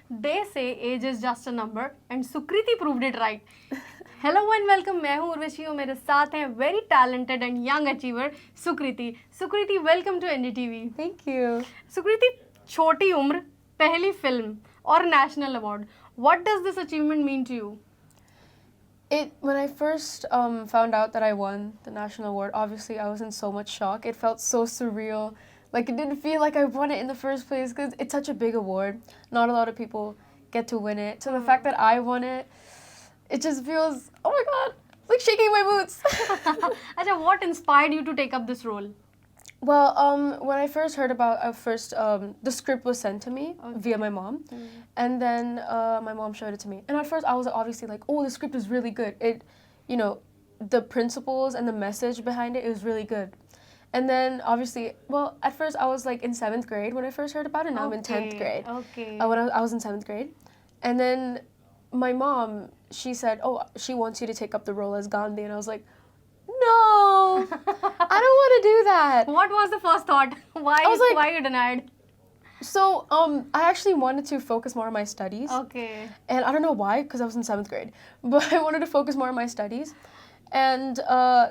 They say age is just a number and Sukriti proved it right. Hello and welcome. मैं हूँ उर्वशी और मेरे साथ हैं very talented and young achiever Sukriti. Sukriti, welcome to NDTV. Thank you. Sukriti, छोटी उम्र, पहली film और national award. What does this achievement mean to you? When I first found out that I won the national award, obviously I was in so much shock. It felt so surreal. Like it didn't feel like I won it in the first place because it's such a big award. Not a lot of people get to win it. So the fact that I won it, it just feels, oh my god, like shaking my boots. Achha, what inspired you to take up this role? Well, when I first heard about the script was sent to me via my mom, and then my mom showed it to me. And at first, I was obviously like, "Oh, the script is really good. The principles and the message behind it is really good." And then obviously, well, at first I was like in 7th grade when I first heard about it. Now I'm in 10th grade. Okay. When I was in 7th grade, and then my mom, she said, "Oh, she wants you to take up the role as Gandhi," and I was like, no, I don't want to do that. What was the first thought? Why you denied? So, I actually wanted to focus more on my studies. Okay. And I don't know why, because I was in 7th grade. But I wanted to focus more on my studies. And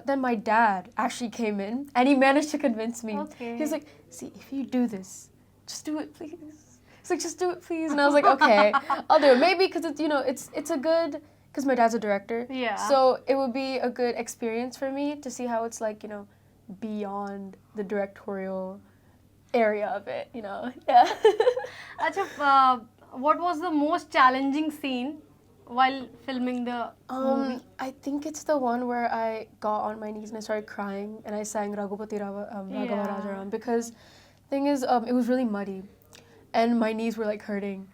then my dad actually came in, and he managed to convince me. Okay. He was like, "See, if you do this, just do it, please." He's like, "Just do it, please." And I was like, "Okay, I'll do it." Maybe because it's a good... Because my dad's a director. Yeah. So it would be a good experience for me to see how it's like, beyond the directorial area of it, Yeah. Achha, what was the most challenging scene while filming the movie? I think it's the one where I got on my knees and I started crying and I sang Raghupati Raghava Rajaram because thing is, it was really muddy and my knees were like hurting.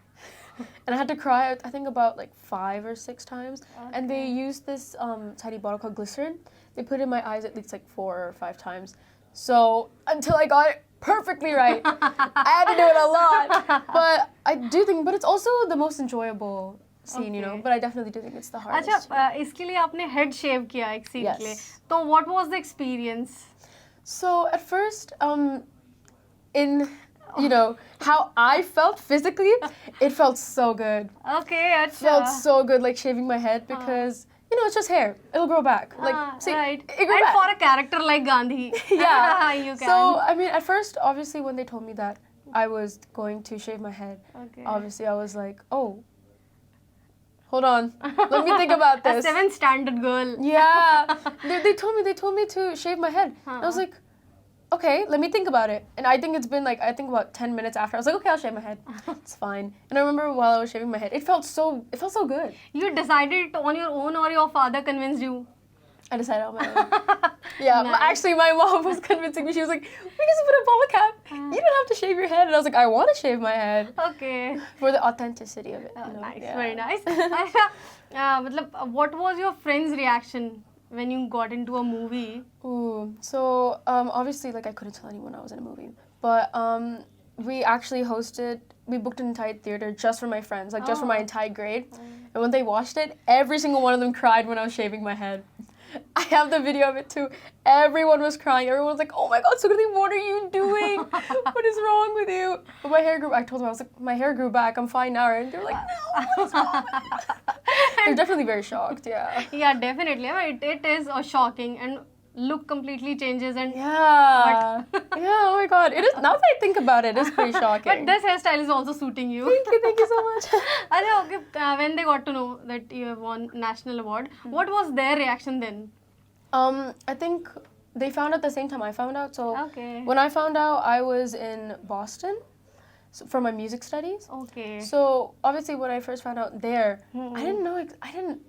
And I had to cry, I think, about like 5 or 6 times. Okay. And they used this tiny bottle called glycerin. They put it in my eyes at least like 4 or 5 times. So until I got it perfectly right, I had to do it a lot. But I do think, but it's also the most enjoyable scene, But I definitely do think it's the hardest. अच्छा, इसके लिए आपने head shave किया एक scene के लिए. तो what was the experience? So at first, how I felt physically, it felt so good. Okay, It felt so good, like shaving my head because, it's just hair. It'll grow back. See, right. It grew back. For a character like Gandhi. Yeah. You can. So, I mean, at first, obviously, when they told me that I was going to shave my head, obviously, I was like, oh, hold on. Let me think about this. A 7th standard girl. Yeah. They told me to shave my head. And I was like, okay, let me think about it. And I think it's been about 10 minutes after. I was like, okay, I'll shave my head. It's fine. And I remember while I was shaving my head, it felt so good. You decided on your own or your father convinced you? I decided on my own. Yeah, Nice. Actually my mom was convincing me. She was like, we just put a ball cap. You don't have to shave your head. And I was like, I want to shave my head. Okay. For the authenticity of it. Nice, yeah. Very nice. What was your friend's reaction when you got into a movie? Ooh, so obviously, I couldn't tell anyone I was in a movie, but we actually we booked an entire theater just for my friends, just for my entire grade. And when they watched it, every single one of them cried when I was shaving my head. I have the video of it too. Everyone was crying. Everyone was like, "Oh my God, Sukriti, what are you doing? What is wrong with you?" But my hair grew. I told them, I was like, "My hair grew back. I'm fine now." And they're like, "No, what's wrong with you?" They're definitely very shocked. Yeah. Yeah, definitely. It is shocking and look completely changes and yeah. Yeah. Oh my God. It is. Now that I think about it, it's pretty shocking. But this hairstyle is also suiting you. Thank you so much. Okay, when they got to know that you have won national award, what was their reaction then? I think they found out the same time I found out. So when I found out, I was in Boston for my music studies. Okay. So obviously when I first found out there, I didn't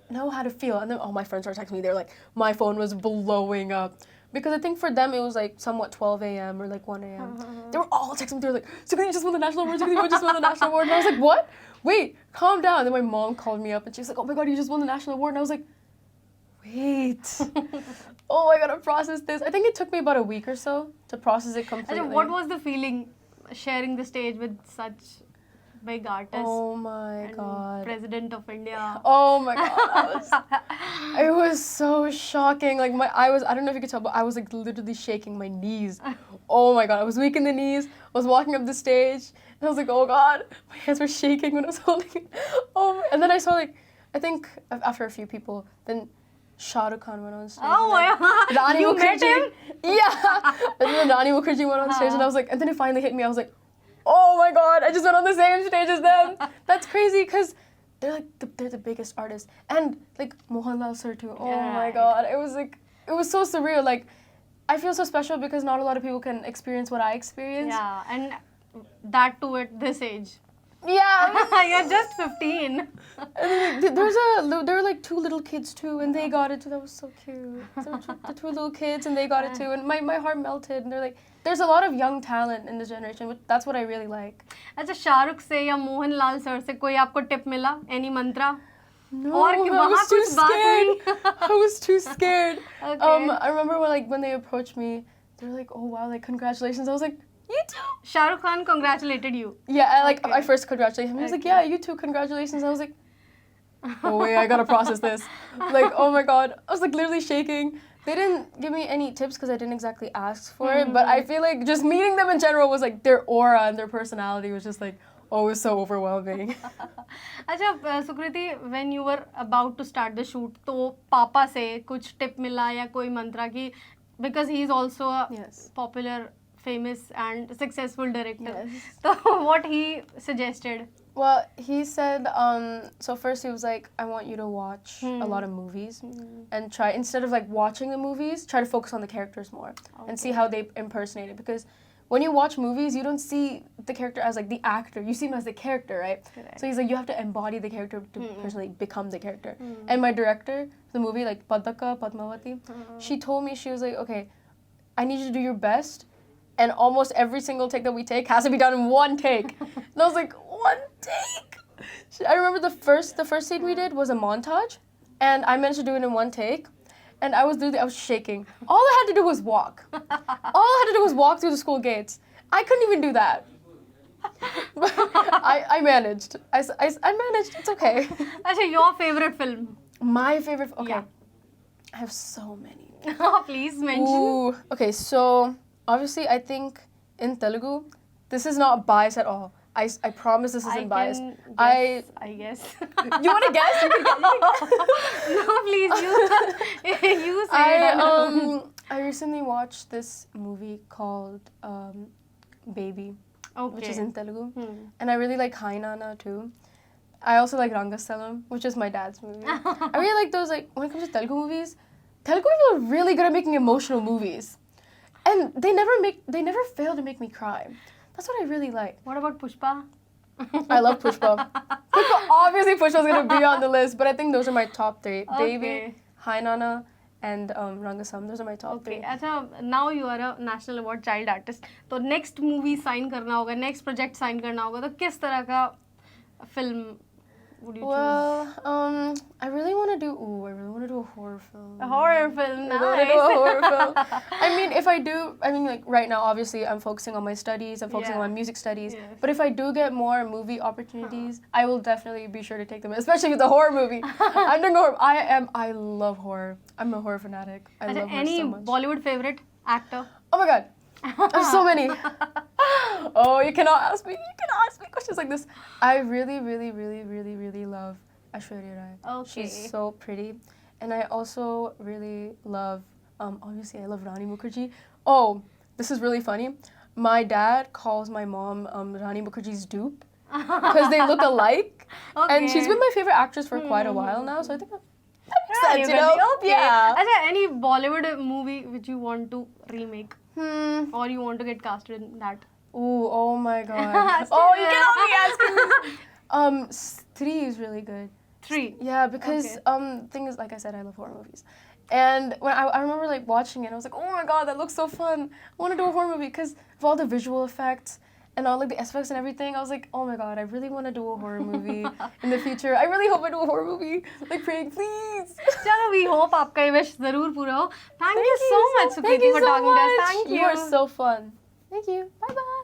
know how to feel. And then all my friends started texting me. They're like, my phone was blowing up. Because I think for them it was like somewhat 12 a.m. or like 1 a.m. They were all texting me. They were like, Sukriti just won the national award. Sukriti just won the national award. And I was like, what? Wait, calm down. And then my mom called me up and she was like, oh my God, you just won the national award. And I was like, wait. Oh, I gotta process this. I think it took me about a week or so to process it completely. What was the feeling sharing the stage with such big artist. Oh my God. President of India. Oh my God. It was so shocking. Like I don't know if you could tell, but I was like literally shaking my knees. Oh my God. I was weak in the knees. I was walking up the stage And I was like, oh God, my hands were shaking when I was holding it. Oh, and then I saw like, I think after a few people, then Shahrukh went on stage. Oh my God. Rani You Mukherjee. met him? Yeah. And then Rani Mukherjee went on stage and I was like, and then it finally hit me. I was like, oh my God, I just went on the same stage as them. That's crazy because they're like, they're the biggest artists. And like Mohanlal sir too. Oh my Right. God. It was like, it was so surreal. Like, I feel so special because not a lot of people can experience what I experienced. Yeah, and that too at this age. Yeah. You're just 15. And then, like, there were like 2 little kids too, and they got it too. That was so cute. There were the 2 little kids, and they got it too, and my heart melted. And they're like, there's a lot of young talent in this generation, which that's what I really like. अच्छा शाहरुख से या Mohanlal sir से कोई आपको tip मिला? Any mantra? No, और I वहाँ was too कुछ बात scared. I was too scared. Okay. I remember when they approached me, they were like, "Oh wow, like congratulations." I was like, "You too." Shahrukh Khan congratulated you. Yeah, Okay. I first congratulated him. He was like, Okay. "Yeah, you too, congratulations." I was like, "Oh wait, I gotta process this." Like, oh my God, I was like literally shaking. They didn't give me any tips because I didn't exactly ask for it, but I feel like just meeting them in general was like their aura and their personality was just like, oh, it was so overwhelming. अच्छा सुकृति, when you were about to start the shoot, तो पापा से कुछ tip मिला या कोई मंत्रा की, because he is also a Yes. popular, famous and successful director. Yes. So what he suggested? Well, he said, so first he was like, I want you to watch a lot of movies and try, instead of like watching the movies, try to focus on the characters more and see how they impersonate it. Because when you watch movies, you don't see the character as like the actor, you see him as the character, right? Correct. So he's like, you have to embody the character to personally become the character. And my director, the movie, like Padmavati, she told me, she was like, okay, I need you to do your best. And almost every single take that we take has to be done in one take. And I was like, one take? I remember the first scene we did was a montage, and I managed to do it in one take. And I was shaking. All I had to do was walk. All I had to do was walk through the school gates. I couldn't even do that. But I managed. I managed. It's okay. अच्छा, your favorite film? My favorite. Okay. Yeah. I have so many. Please mention. Ooh. Okay, so obviously I think in Telugu, this is not biased at all. I promise this isn't biased. I guess. You want to guess? You can guess. No, please, you say it. I recently watched this movie called Baby, which is in Telugu, and I really like Hai Nana too. I also like Rangastalam, which is my dad's movie. I really like those, like, when it comes to Telugu movies, Telugu people are really good at making emotional movies. And they never fail to make me cry. That's what I really like. What about Pushpa? I love Pushpa. Obviously Pushpa's gonna be on the list, but I think those are my top 3. Okay. Baby, Hai Nana, and Rangasam. Those are my top 3. Okay, अच्छा, now you are a National Award Child Artist. तो next movie sign करना होगा, next project sign करना होगा, तो किस तरह का film would you choose? Well, I really want to do a horror film. A horror film, I want to do a nice. horror film. I mean, like right now, obviously, I'm focusing on my studies. I'm focusing on my music studies. Yes. But if I do get more movie opportunities, I will definitely be sure to take them, especially with the horror movie. I'm doing horror. I love horror. I'm a horror fanatic. I अच्छा, love horror any so much. Bollywood favorite actor? Oh my God. There's so many. Oh, you cannot ask me questions like this. I really, really, really, really, really love Aishwarya Rai. Okay. She's so pretty. And I also really love, obviously I love Rani Mukherjee. Oh, this is really funny. My dad calls my mom Rani Mukherjee's dupe because they look alike. Okay. And she's been my favorite actress for quite a while now, so I think that makes Yeah, sense, you know? okay. Yeah. अच्छा, any Bollywood movie which you want to remake or you want to get casted in that? Ooh, oh my God. Oh, you cannot be asking me. 3 is really good. 3? Yeah, because thing is, like I said, I love horror movies. And when I remember like watching it, I was like, oh my God, that looks so fun. I want to do a horror movie because of all the visual effects and all like the effects and everything. I was like, oh my God, I really want to do a horror movie in the future. I really hope I do a horror movie. Like, praying, please. चलो, we hope आपका ये wish जरूर पूरा हो. Thank you so much, Thank Sukriti, you for so talking to us. much. Thank you. You are so fun. Thank you. Bye-bye.